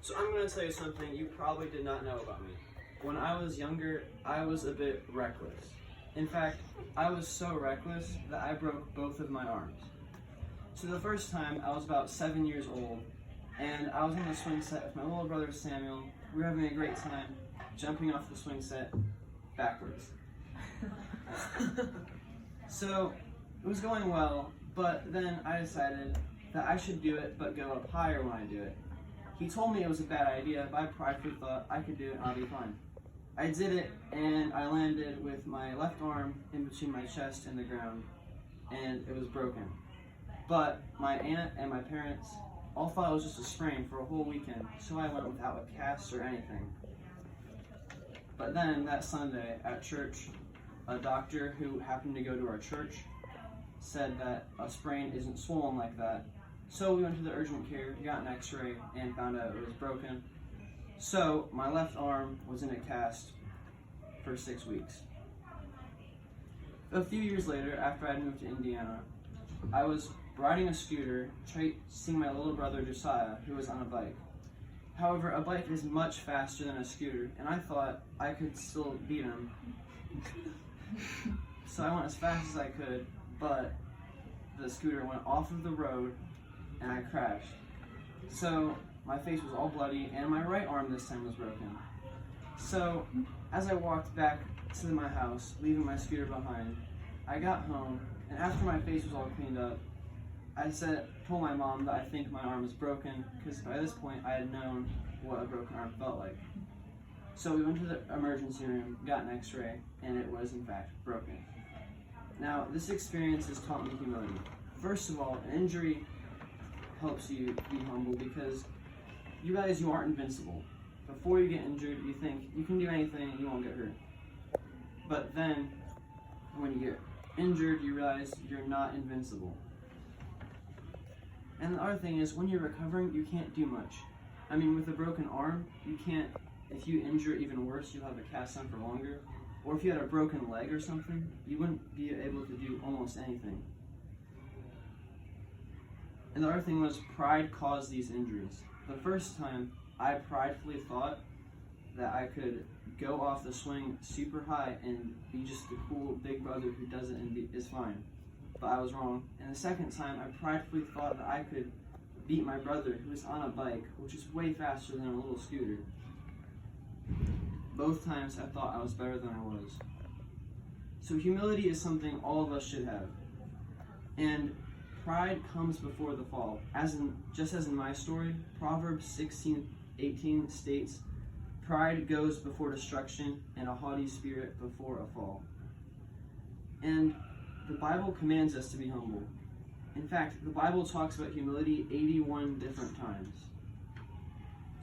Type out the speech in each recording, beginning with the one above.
So I'm going to tell you something you probably did not know about me. When I was younger, I was a bit reckless. In fact, I was so reckless that I broke both of my arms. So the first time, I was about 7 years old, and I was on the swing set with my little brother Samuel. We were having a great time, jumping off the swing set backwards. So it was going well, but then I decided that I should do it, but go up higher when I do it. He told me it was a bad idea, but I pridefully thought I could do it and I'll be fine. I did it, and I landed with my left arm in between my chest and the ground, and it was broken. But my aunt and my parents all thought it was just a sprain for a whole weekend, so I went without a cast or anything. But then that Sunday at church, a doctor who happened to go to our church said that a sprain isn't swollen like that. So we went to the urgent care, got an x-ray, and found out it was broken. So my left arm was in a cast for 6 weeks. A few years later, after I'd moved to Indiana, I was riding a scooter, chasing my little brother Josiah, who was on a bike. However, a bike is much faster than a scooter, and I thought I could still beat him. So I went as fast as I could, but the scooter went off of the road and I crashed. So my face was all bloody and my right arm this time was broken. So as I walked back to my house, leaving my scooter behind, I got home, and after my face was all cleaned up, I told my mom that I think my arm is broken, because by this point I had known what a broken arm felt like. So we went to the emergency room, got an x-ray, and it was in fact broken. Now, this experience has taught me humility. First of all, an injury helps you be humble because you realize you aren't invincible. Before you get injured, you think you can do anything and you won't get hurt. But then, when you get injured, you realize you're not invincible. And the other thing is, when you're recovering, you can't do much. I mean, with a broken arm, you can't, if you injure it even worse, you'll have a cast on for longer. Or if you had a broken leg or something, you wouldn't be able to do almost anything. And the other thing was, pride caused these injuries. The first time, I pridefully thought that I could go off the swing super high and be just the cool big brother who does it and is fine. But I was wrong. And the second time, I pridefully thought that I could beat my brother who was on a bike, which is way faster than a little scooter. Both times I thought I was better than I was. So humility is something all of us should have. And pride comes before the fall. Just as in my story, Proverbs 16:18 states, "Pride goes before destruction, and a haughty spirit before a fall." And the Bible commands us to be humble. In fact, the Bible talks about humility 81 different times.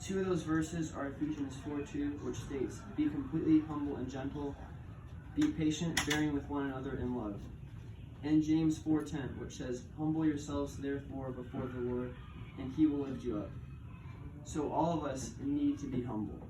Two of those verses are Ephesians 4:2, which states, "Be completely humble and gentle, be patient, bearing with one another in love." And James 4:10, which says, "Humble yourselves therefore before the Lord, and he will lift you up." So all of us need to be humble.